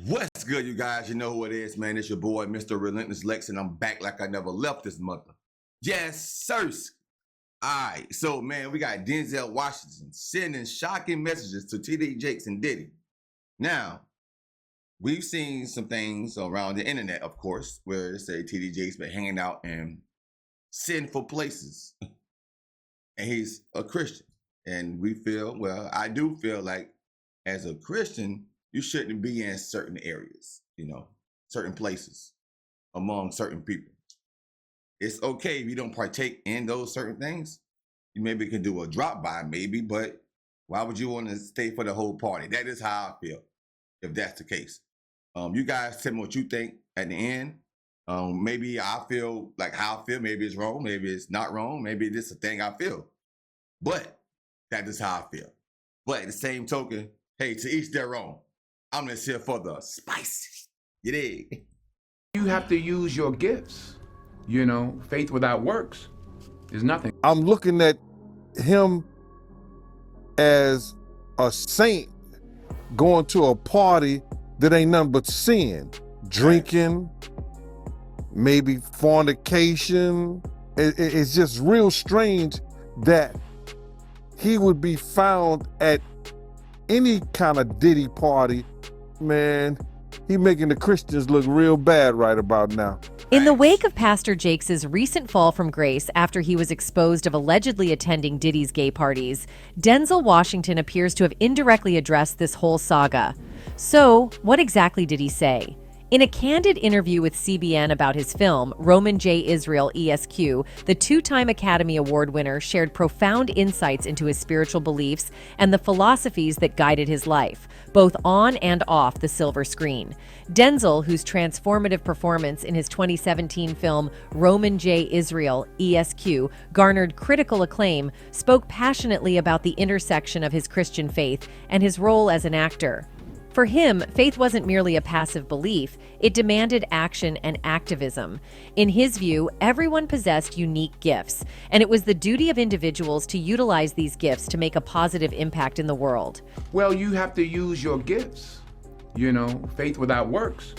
What's good, you guys? You know who it is, man. It's your boy, Mr. Relentless Lex, and I'm back like I never left this mother. Yes, sirs. All right, so, man, we got Denzel Washington sending shocking messages to TD Jakes and Diddy. Now, we've seen some things around the internet, of course, where they say TD Jakes been hanging out in sinful places. And he's a Christian. And we feel, well, I do feel like as a Christian, you shouldn't be in certain areas, certain places among certain people. It's okay if you don't partake in those certain things. You maybe can do a drop by maybe, but why would you want to stay for the whole party? That is how I feel, if that's the case. You guys tell me what you think at the end. Maybe I feel like how I feel. Maybe it's wrong. Maybe it's not wrong. Maybe it's a thing I feel. But that is how I feel. But at the same token, hey, to each their own. I'm just here for the spice. You dig? You have to use your gifts. Faith without works is nothing. I'm looking at him as a saint going to a party that ain't nothing but sin, drinking, maybe fornication. It's just real strange that he would be found at any kind of Diddy party. Man, he making the Christians look real bad right about now. In the wake of Pastor Jakes' recent fall from grace after he was exposed of allegedly attending Diddy's gay parties, Denzel Washington appears to have indirectly addressed this whole saga. So, what exactly did he say? In a candid interview with CBN about his film, Roman J. Israel, ESQ, the two-time Academy Award winner shared profound insights into his spiritual beliefs and the philosophies that guided his life, both on and off the silver screen. Denzel, whose transformative performance in his 2017 film, Roman J. Israel, ESQ, garnered critical acclaim, spoke passionately about the intersection of his Christian faith and his role as an actor. For him, faith wasn't merely a passive belief, it demanded action and activism. In his view, everyone possessed unique gifts, and it was the duty of individuals to utilize these gifts to make a positive impact in the world. Well, you have to use your gifts. Faith without works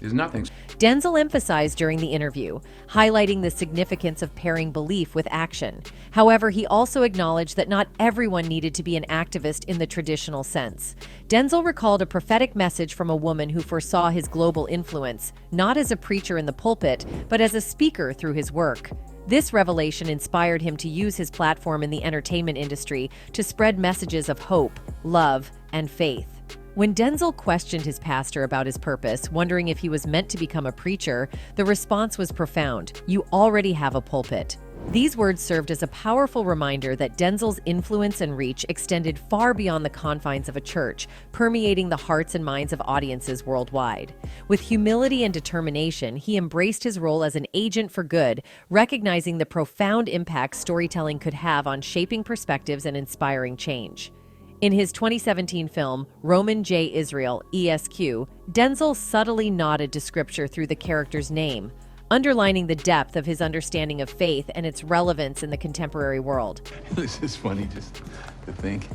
is nothing. Denzel emphasized during the interview, highlighting the significance of pairing belief with action. However, he also acknowledged that not everyone needed to be an activist in the traditional sense. Denzel recalled a prophetic message from a woman who foresaw his global influence, not as a preacher in the pulpit, but as a speaker through his work. This revelation inspired him to use his platform in the entertainment industry to spread messages of hope, love, and faith. When Denzel questioned his pastor about his purpose, wondering if he was meant to become a preacher, the response was profound: "You already have a pulpit." These words served as a powerful reminder that Denzel's influence and reach extended far beyond the confines of a church, permeating the hearts and minds of audiences worldwide. With humility and determination, he embraced his role as an agent for good, recognizing the profound impact storytelling could have on shaping perspectives and inspiring change. In his 2017 film, Roman J. Israel, ESQ, Denzel subtly nodded to scripture through the character's name, underlining the depth of his understanding of faith and its relevance in the contemporary world. This is funny just to think.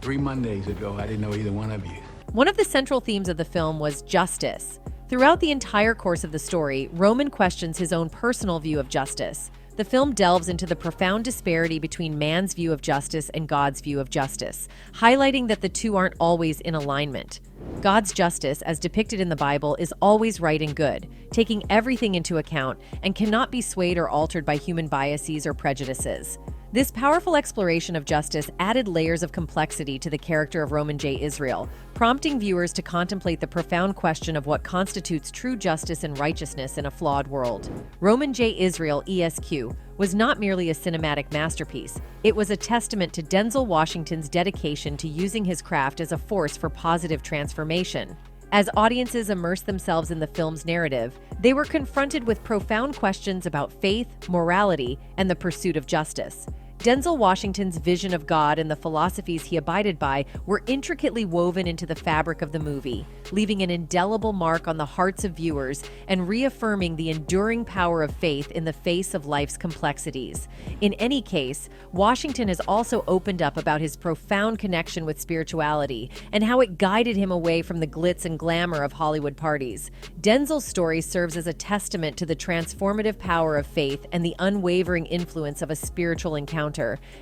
3 Mondays ago, I didn't know either one of you. One of the central themes of the film was justice. Throughout the entire course of the story, Roman questions his own personal view of justice. The film delves into the profound disparity between man's view of justice and God's view of justice, highlighting that the two aren't always in alignment. God's justice, as depicted in the Bible, is always right and good, taking everything into account, and cannot be swayed or altered by human biases or prejudices. This powerful exploration of justice added layers of complexity to the character of Roman J. Israel, prompting viewers to contemplate the profound question of what constitutes true justice and righteousness in a flawed world. Roman J. Israel, ESQ, was not merely a cinematic masterpiece. It was a testament to Denzel Washington's dedication to using his craft as a force for positive transformation. As audiences immersed themselves in the film's narrative, they were confronted with profound questions about faith, morality, and the pursuit of justice. Denzel Washington's vision of God and the philosophies he abided by were intricately woven into the fabric of the movie, leaving an indelible mark on the hearts of viewers and reaffirming the enduring power of faith in the face of life's complexities. In any case, Washington has also opened up about his profound connection with spirituality and how it guided him away from the glitz and glamour of Hollywood parties. Denzel's story serves as a testament to the transformative power of faith and the unwavering influence of a spiritual encounter.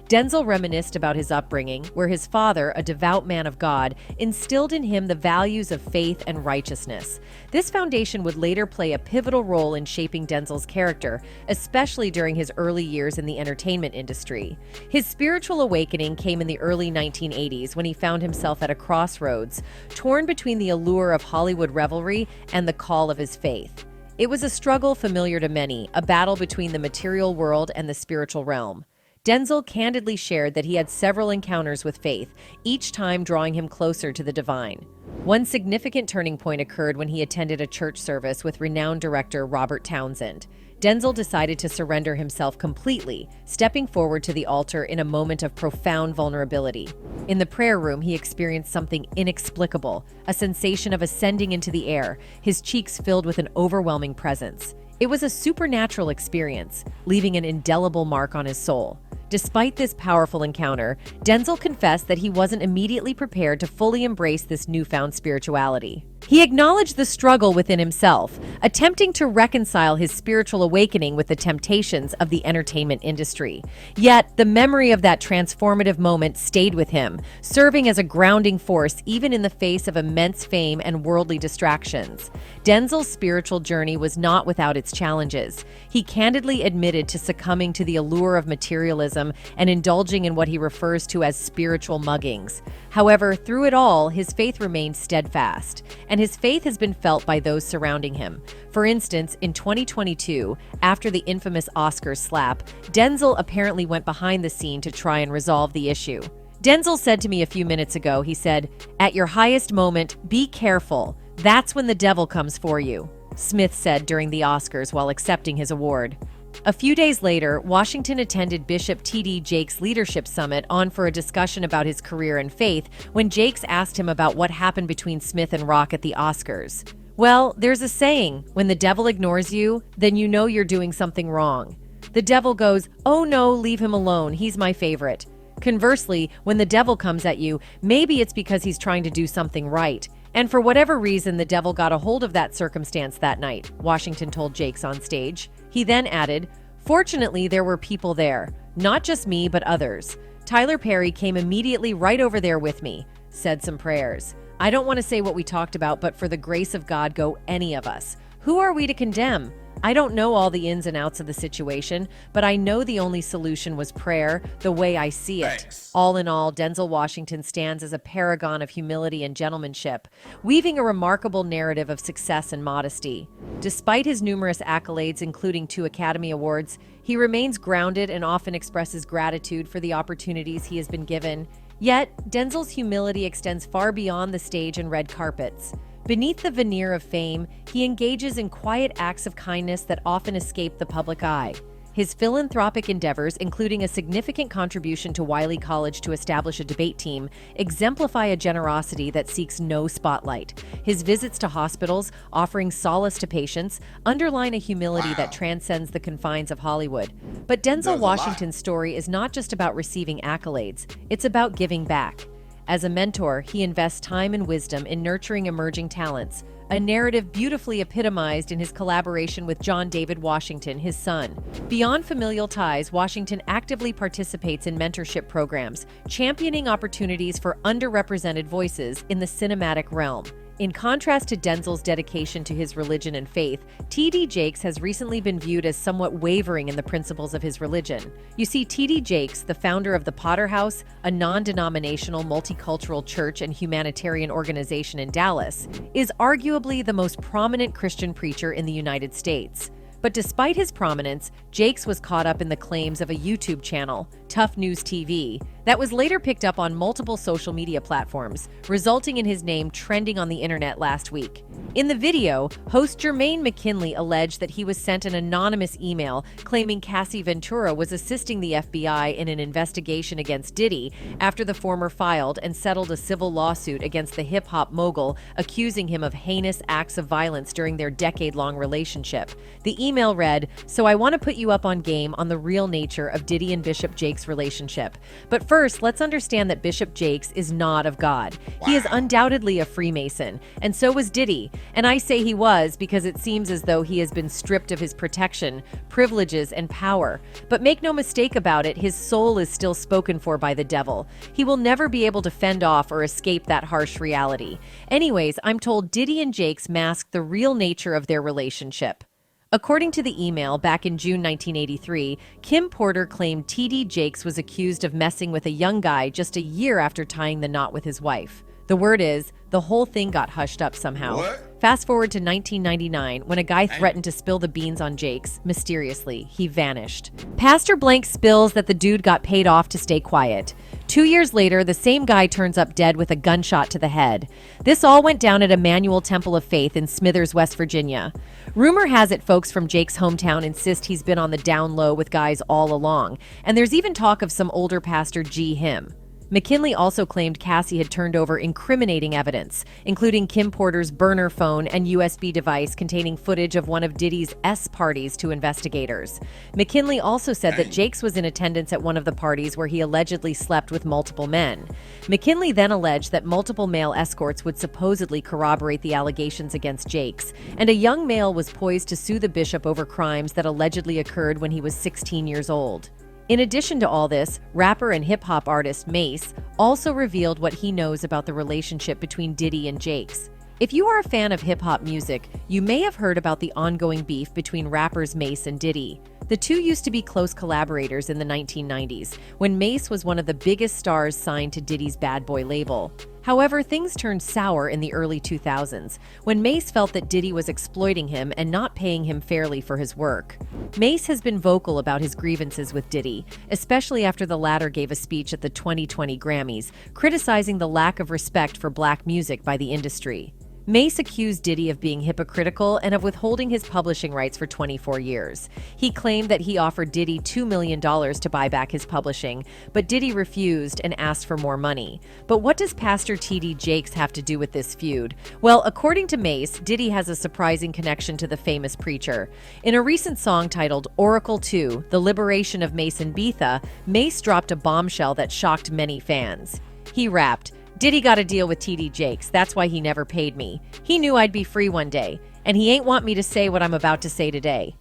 Denzel reminisced about his upbringing, where his father, a devout man of God, instilled in him the values of faith and righteousness. This foundation would later play a pivotal role in shaping Denzel's character, especially during his early years in the entertainment industry. His spiritual awakening came in the early 1980s when he found himself at a crossroads, torn between the allure of Hollywood revelry and the call of his faith. It was a struggle familiar to many, a battle between the material world and the spiritual realm. Denzel candidly shared that he had several encounters with faith, each time drawing him closer to the divine. One significant turning point occurred when he attended a church service with renowned director Robert Townsend. Denzel decided to surrender himself completely, stepping forward to the altar in a moment of profound vulnerability. In the prayer room, he experienced something inexplicable, a sensation of ascending into the air, his cheeks filled with an overwhelming presence. It was a supernatural experience, leaving an indelible mark on his soul. Despite this powerful encounter, Denzel confessed that he wasn't immediately prepared to fully embrace this newfound spirituality. He acknowledged the struggle within himself, attempting to reconcile his spiritual awakening with the temptations of the entertainment industry. Yet, the memory of that transformative moment stayed with him, serving as a grounding force even in the face of immense fame and worldly distractions. Denzel's spiritual journey was not without its challenges. He candidly admitted to succumbing to the allure of materialism and indulging in what he refers to as spiritual muggings. However, through it all, his faith remained steadfast, and his faith has been felt by those surrounding him. For instance, in 2022, after the infamous Oscars slap, Denzel apparently went behind the scene to try and resolve the issue. Denzel said to me a few minutes ago, he said, "At your highest moment, be careful. That's when the devil comes for you," Smith said during the Oscars while accepting his award. A few days later, Washington attended Bishop T.D. Jakes' Leadership Summit on for a discussion about his career and faith when Jakes asked him about what happened between Smith and Rock at the Oscars. "Well, there's a saying, when the devil ignores you, then you know you're doing something wrong. The devil goes, 'Oh no, leave him alone, he's my favorite.' Conversely, when the devil comes at you, maybe it's because he's trying to do something right. And for whatever reason, the devil got a hold of that circumstance that night," Washington told Jakes on stage. He then added, "Fortunately, there were people there. Not just me, but others. Tyler Perry came immediately right over there with me, said some prayers. I don't want to say what we talked about, but for the grace of God, go any of us. Who are we to condemn? I don't know all the ins and outs of the situation, but I know the only solution was prayer, the way I see it." Thanks. All in all, Denzel Washington stands as a paragon of humility and gentlemanship, weaving a remarkable narrative of success and modesty. Despite his numerous accolades, including 2 Academy Awards, he remains grounded and often expresses gratitude for the opportunities he has been given. Yet, Denzel's humility extends far beyond the stage and red carpets. Beneath the veneer of fame, he engages in quiet acts of kindness that often escape the public eye. His philanthropic endeavors, including a significant contribution to Wiley College to establish a debate team, exemplify a generosity that seeks no spotlight. His visits to hospitals, offering solace to patients, underline a humility that transcends the confines of Hollywood. But Denzel Washington's story is not just about receiving accolades, it's about giving back. As a mentor, he invests time and wisdom in nurturing emerging talents, a narrative beautifully epitomized in his collaboration with John David Washington, his son. Beyond familial ties, Washington actively participates in mentorship programs, championing opportunities for underrepresented voices in the cinematic realm. In contrast to Denzel's dedication to his religion and faith, T.D. Jakes has recently been viewed as somewhat wavering in the principles of his religion. You see, T.D. Jakes, the founder of the Potter House, a non-denominational multicultural church and humanitarian organization in Dallas, is arguably the most prominent Christian preacher in the United States. But despite his prominence, Jakes was caught up in the claims of a YouTube channel, Tough News TV, that was later picked up on multiple social media platforms, resulting in his name trending on the internet last week. In the video, host Jermaine McKinley alleged that he was sent an anonymous email claiming Cassie Ventura was assisting the FBI in an investigation against Diddy after the former filed and settled a civil lawsuit against the hip-hop mogul, accusing him of heinous acts of violence during their decade-long relationship. The email read, "So I want to put you up on game on the real nature of Diddy and Bishop Jakes' relationship. But first, let's understand that Bishop Jakes is not of God. He is undoubtedly a Freemason, and so was Diddy. And I say he was because it seems as though he has been stripped of his protection, privileges, and power. But make no mistake about it, his soul is still spoken for by the devil. He will never be able to fend off or escape that harsh reality. Anyways, I'm told Diddy and Jakes masked the real nature of their relationship." According to the email, back in June 1983, Kim Porter claimed T.D. Jakes was accused of messing with a young guy just a year after tying the knot with his wife. The word is, the whole thing got hushed up somehow. What? Fast forward to 1999, when a guy threatened to spill the beans on Jakes. Mysteriously, he vanished. Pastor Blank spills that the dude got paid off to stay quiet. 2 years later, the same guy turns up dead with a gunshot to the head. This all went down at Emmanuel Temple of Faith in Smithers, West Virginia. Rumor has it folks from Jake's hometown insist he's been on the down low with guys all along, and there's even talk of some older pastor G. him. McKinley also claimed Cassie had turned over incriminating evidence, including Kim Porter's burner phone and USB device containing footage of one of Diddy's S parties to investigators. McKinley also said that Jakes was in attendance at one of the parties where he allegedly slept with multiple men. McKinley then alleged that multiple male escorts would supposedly corroborate the allegations against Jakes, and a young male was poised to sue the bishop over crimes that allegedly occurred when he was 16 years old. In addition to all this, rapper and hip-hop artist Mace also revealed what he knows about the relationship between Diddy and Jakes. If you are a fan of hip-hop music, you may have heard about the ongoing beef between rappers Mace and Diddy. The two used to be close collaborators in the 1990s, when Mace was one of the biggest stars signed to Diddy's Bad Boy label. However, things turned sour in the early 2000s, when Mace felt that Diddy was exploiting him and not paying him fairly for his work. Mace has been vocal about his grievances with Diddy, especially after the latter gave a speech at the 2020 Grammys, criticizing the lack of respect for black music by the industry. Mace accused Diddy of being hypocritical and of withholding his publishing rights for 24 years. He claimed that he offered Diddy $2 million to buy back his publishing, but Diddy refused and asked for more money. But what does Pastor T.D. Jakes have to do with this feud? Well, according to Mace, Diddy has a surprising connection to the famous preacher. In a recent song titled Oracle 2, The Liberation of Mace and Betha, Mace dropped a bombshell that shocked many fans. He rapped, "Diddy got a deal with T.D. Jakes, that's why he never paid me. He knew I'd be free one day, and he ain't want me to say what I'm about to say today."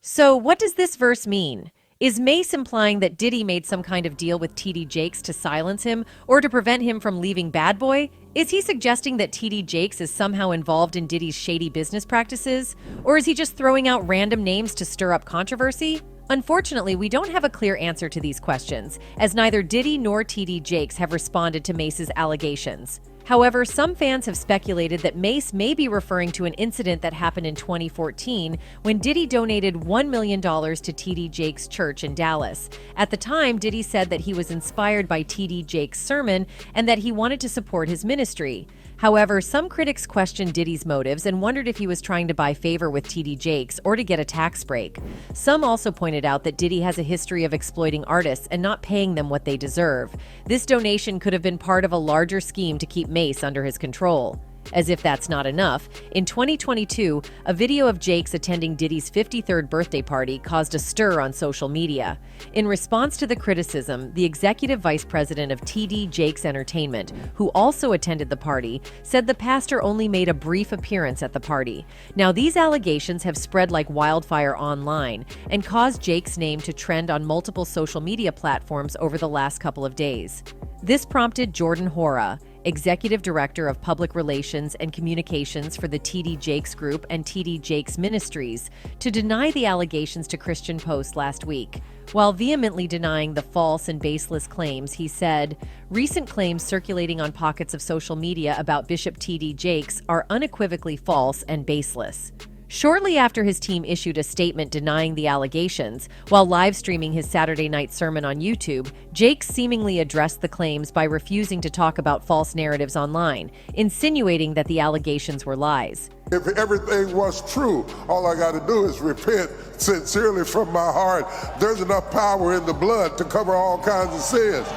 So what does this verse mean? Is Mace implying that Diddy made some kind of deal with T.D. Jakes to silence him or to prevent him from leaving Bad Boy? Is he suggesting that T.D. Jakes is somehow involved in Diddy's shady business practices? Or is he just throwing out random names to stir up controversy? Unfortunately, we don't have a clear answer to these questions, as neither Diddy nor T.D. Jakes have responded to Mace's allegations. However, some fans have speculated that Mace may be referring to an incident that happened in 2014 when Diddy donated $1 million to T.D. Jakes' church in Dallas. At the time, Diddy said that he was inspired by T.D. Jakes' sermon and that he wanted to support his ministry. However, some critics questioned Diddy's motives and wondered if he was trying to buy favor with T.D. Jakes or to get a tax break. Some also pointed out that Diddy has a history of exploiting artists and not paying them what they deserve. This donation could have been part of a larger scheme to keep Mace under his control. As if that's not enough, in 2022, a video of Jakes attending Diddy's 53rd birthday party caused a stir on social media. In response to the criticism, the executive vice president of TD Jakes Entertainment, who also attended the party, said the pastor only made a brief appearance at the party. Now, these allegations have spread like wildfire online and caused Jakes' name to trend on multiple social media platforms over the last couple of days. This prompted Jordan Hora, Executive Director of Public Relations and Communications for the T.D. Jakes Group and T.D. Jakes Ministries, to deny the allegations to Christian Post last week. While vehemently denying the false and baseless claims, he said, "Recent claims circulating on pockets of social media about Bishop T.D. Jakes are unequivocally false and baseless." Shortly after his team issued a statement denying the allegations, while live streaming his Saturday night sermon on YouTube, Jake seemingly addressed the claims by refusing to talk about false narratives online, insinuating that the allegations were lies. If everything was true, all I got to do is repent sincerely from my heart. There's enough power in the blood to cover all kinds of sins.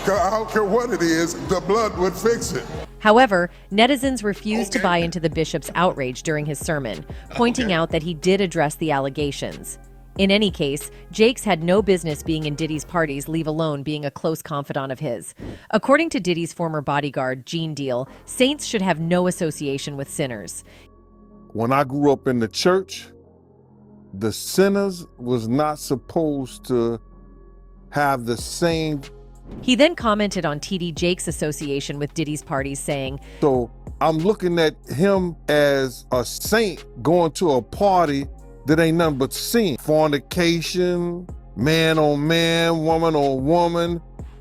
I don't care what it is, the blood would fix it. However, netizens refused to buy into the bishop's outrage during his sermon, pointing out that he did address the allegations. In any case, Jake's had no business being in Diddy's parties, leave alone being a close confidant of his. According to Diddy's former bodyguard, Gene Deal, saints should have no association with sinners. When I grew up in the church, the sinners was not supposed to have the same. He then commented on TD Jake's association with Diddy's parties, saying, So I'm looking at him as a saint going to a party that ain't nothing but sin. Fornication, man on man, woman on woman,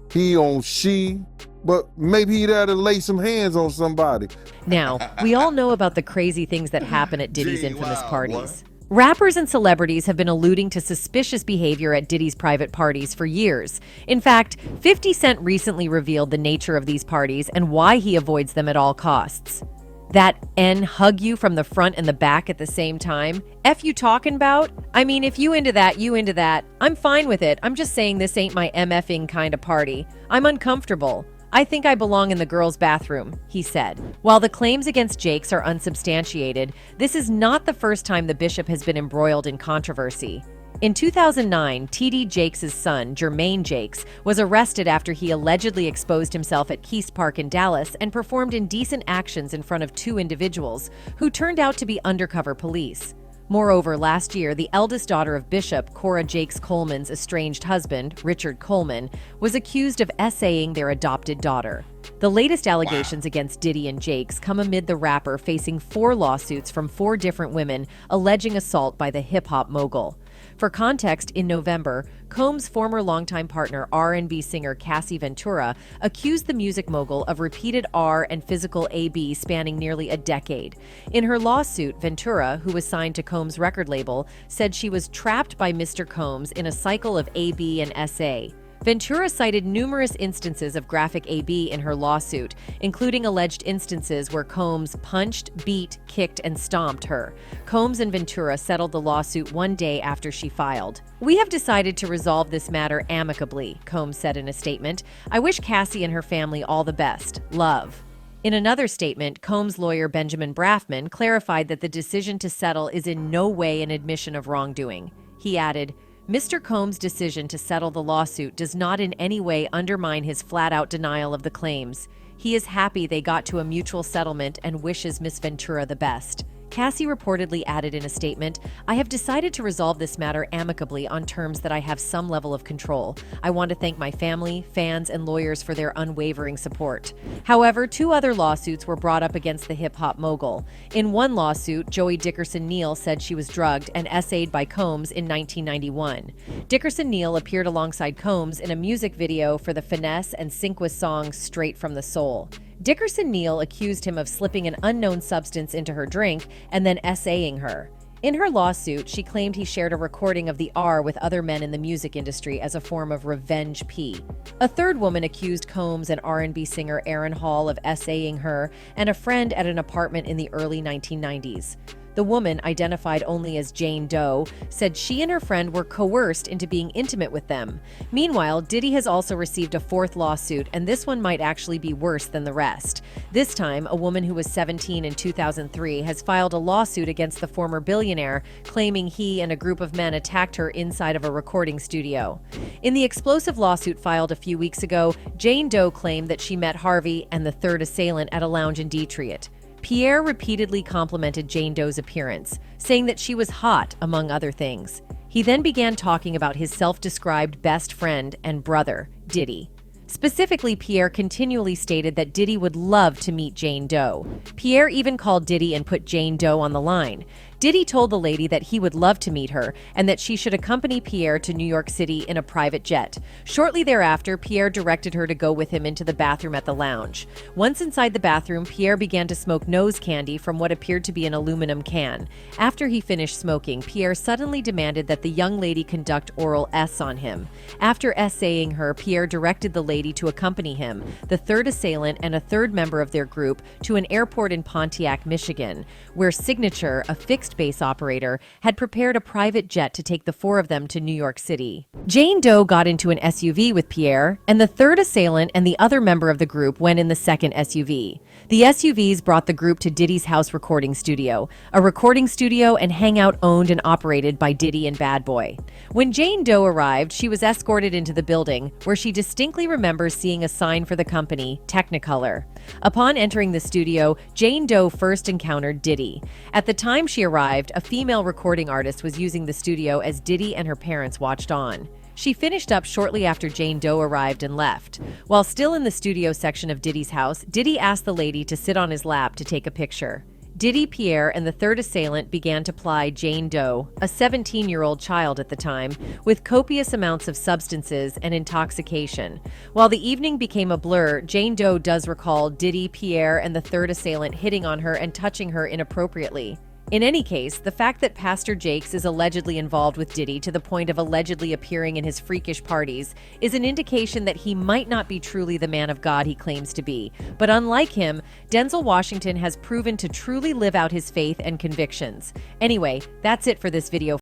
he on she. But maybe he'd have to lay some hands on somebody. Now, we all know about the crazy things that happen at Diddy's Gee, infamous wow, parties. Rappers and celebrities have been alluding to suspicious behavior at Diddy's private parties for years. In fact, 50 Cent recently revealed the nature of these parties and why he avoids them at all costs. That N hug you from the front and the back at the same time? F you talking about? I mean, if you into that, you into that. I'm fine with it. I'm just saying this ain't my MFing kind of party. I'm uncomfortable. I think I belong in the girls' bathroom, he said. While the claims against Jakes are unsubstantiated, this is not the first time the bishop has been embroiled in controversy. In 2009, TD Jakes' son, Jermaine Jakes, was arrested after he allegedly exposed himself at Keast Park in Dallas and performed indecent actions in front of two individuals who turned out to be undercover police. Moreover, last year, the eldest daughter of Bishop Cora Jakes Coleman's estranged husband, Richard Coleman, was accused of essaying their adopted daughter. The latest allegations against Diddy and Jakes come amid the rapper facing 4 lawsuits from 4 different women alleging assault by the hip-hop mogul. For context, in November, Combs' former longtime partner, R&B singer Cassie Ventura, accused the music mogul of repeated R and physical AB spanning nearly a decade. In her lawsuit, Ventura, who was signed to Combs' record label, said she was trapped by Mr. Combs in a cycle of AB and SA. Ventura cited numerous instances of graphic AB in her lawsuit, including alleged instances where Combs punched, beat, kicked, and stomped her. Combs and Ventura settled the lawsuit one day after she filed. "We have decided to resolve this matter amicably," Combs said in a statement. "I wish Cassie and her family all the best. Love." In another statement, Combs' lawyer Benjamin Braffman clarified that the decision to settle is in no way an admission of wrongdoing. He added, Mr. Combs' decision to settle the lawsuit does not in any way undermine his flat-out denial of the claims. He is happy they got to a mutual settlement and wishes Miss Ventura the best. Cassie reportedly added in a statement, "I have decided to resolve this matter amicably on terms that I have some level of control. I want to thank my family, fans, and lawyers for their unwavering support." However, 2 other lawsuits were brought up against the hip-hop mogul. In one lawsuit, Joey Dickerson-Neal said she was drugged and essayed by Combs in 1991. Dickerson-Neal appeared alongside Combs in a music video for the Finesse and Cinquas song Straight from the Soul. Dickerson-Neal accused him of slipping an unknown substance into her drink and then essaying her. In her lawsuit, she claimed he shared a recording of the R with other men in the music industry as a form of revenge P. A third woman accused Combs and R&B singer Aaron Hall of essaying her and a friend at an apartment in the early 1990s. The woman, identified only as Jane Doe, said she and her friend were coerced into being intimate with them. Meanwhile, Diddy has also received a 4th lawsuit, and this one might actually be worse than the rest. This time, a woman who was 17 in 2003 has filed a lawsuit against the former billionaire, claiming he and a group of men attacked her inside of a recording studio. In the explosive lawsuit filed a few weeks ago, Jane Doe claimed that she met Harvey and the third assailant at a lounge in Detroit. Pierre repeatedly complimented Jane Doe's appearance, saying that she was hot, among other things. He then began talking about his self-described best friend and brother, Diddy. Specifically, Pierre continually stated that Diddy would love to meet Jane Doe. Pierre even called Diddy and put Jane Doe on the line. Diddy told the lady that he would love to meet her and that she should accompany Pierre to New York City in a private jet. Shortly thereafter, Pierre directed her to go with him into the bathroom at the lounge. Once inside the bathroom, Pierre began to smoke nose candy from what appeared to be an aluminum can. After he finished smoking, Pierre suddenly demanded that the young lady conduct oral S on him. After essaying her, Pierre directed the lady to accompany him, the third assailant and a third member of their group, to an airport in Pontiac, Michigan, where Signature, a fixed-base operator, had prepared a private jet to take the four of them to New York City. Jane Doe got into an SUV with Pierre, and the third assailant and the other member of the group went in the second SUV. The SUVs brought the group to Diddy's house recording studio, a recording studio and hangout owned and operated by Diddy and Bad Boy. When Jane Doe arrived, she was escorted into the building, where she distinctly remembers seeing a sign for the company, Technicolor. Upon entering the studio, Jane Doe first encountered Diddy. At the time she arrived, a female recording artist was using the studio as Diddy and her parents watched on. She finished up shortly after Jane Doe arrived and left. While still in the studio section of Diddy's house, Diddy asked the lady to sit on his lap to take a picture. Diddy, Pierre, and the third assailant began to ply Jane Doe, a 17-year-old child at the time, with copious amounts of substances and intoxication. While the evening became a blur, Jane Doe does recall Diddy, Pierre, and the third assailant hitting on her and touching her inappropriately. In any case, the fact that Pastor Jakes is allegedly involved with Diddy to the point of allegedly appearing in his freakish parties is an indication that he might not be truly the man of God he claims to be. But unlike him, Denzel Washington has proven to truly live out his faith and convictions. Anyway, that's it for this video.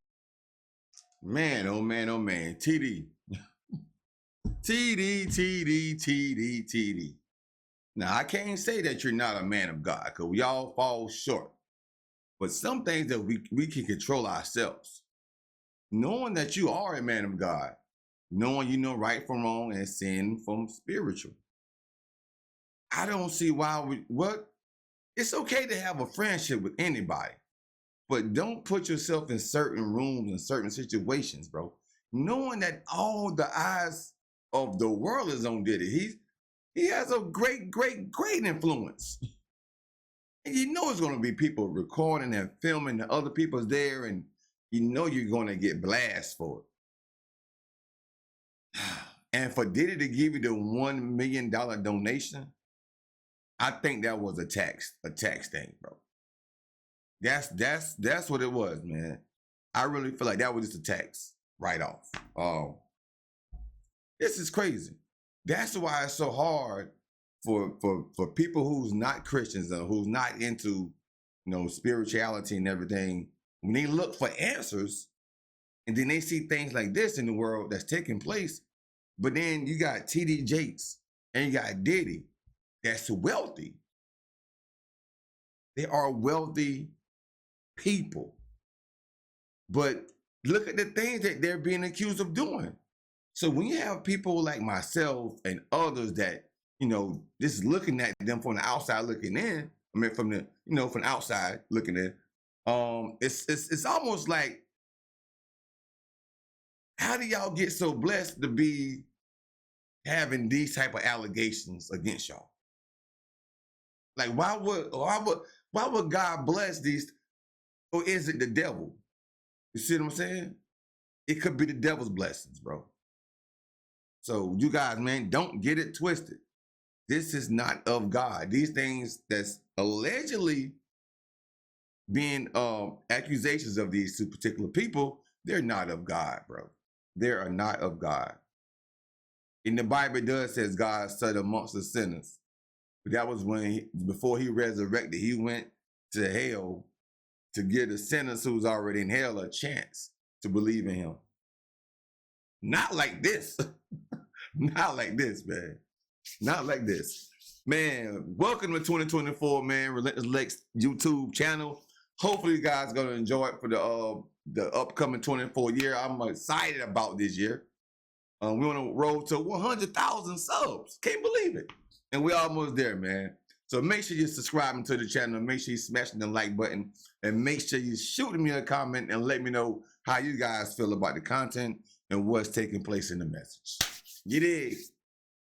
Man, oh man, oh man. TD. TD. Now, I can't say that you're not a man of God, because we all fall short. But some things that we can control ourselves. Knowing that you are a man of God, knowing you know right from wrong and sin from spiritual. I don't see why it's okay to have a friendship with anybody, but don't put yourself in certain rooms and certain situations, bro. Knowing that all the eyes of the world is on Diddy. He has a great influence. And you know it's going to be people recording and filming, the other people's there, and you know you're going to get blasted for it. And for Diddy to give you the $1 million donation, I think that was a tax thing, bro. That's what it was, man. I really feel like that was just a tax write-off. This is crazy. That's why it's so hard for people who's not Christians or who's not into, spirituality and everything. When they look for answers, and then they see things like this in the world that's taking place, but then you got TD Jakes and you got Diddy that's wealthy. They are wealthy people. But look at the things that they're being accused of doing. So when you have people like myself and others that, just looking at them from the outside looking in, from the outside looking in, it's almost like, how do y'all get so blessed to be having these type of allegations against y'all? Like, why would God bless these? Or is it the devil? You see what I'm saying? It could be the devil's blessings, bro. So you guys, man, don't get it twisted. This is not of God. These things that's allegedly being accusations of these two particular people, they're not of God, bro. They are not of God. In the Bible, it does says God sat amongst the sinners. But that was before he resurrected, he went to hell to give the sinners who's already in hell a chance to believe in him. Not like this. Not like this, man. Not like this. Man, welcome to 2024, man. Relentless Lex YouTube channel. Hopefully you guys are going to enjoy it for the upcoming 24 year. I'm excited about this year. We're on the road to 100,000 subs. Can't believe it. And we're almost there, man. So make sure you're subscribing to the channel. Make sure you're smashing the like button. And make sure you're shooting me a comment and let me know how you guys feel about the content and what's taking place in the message. You dig?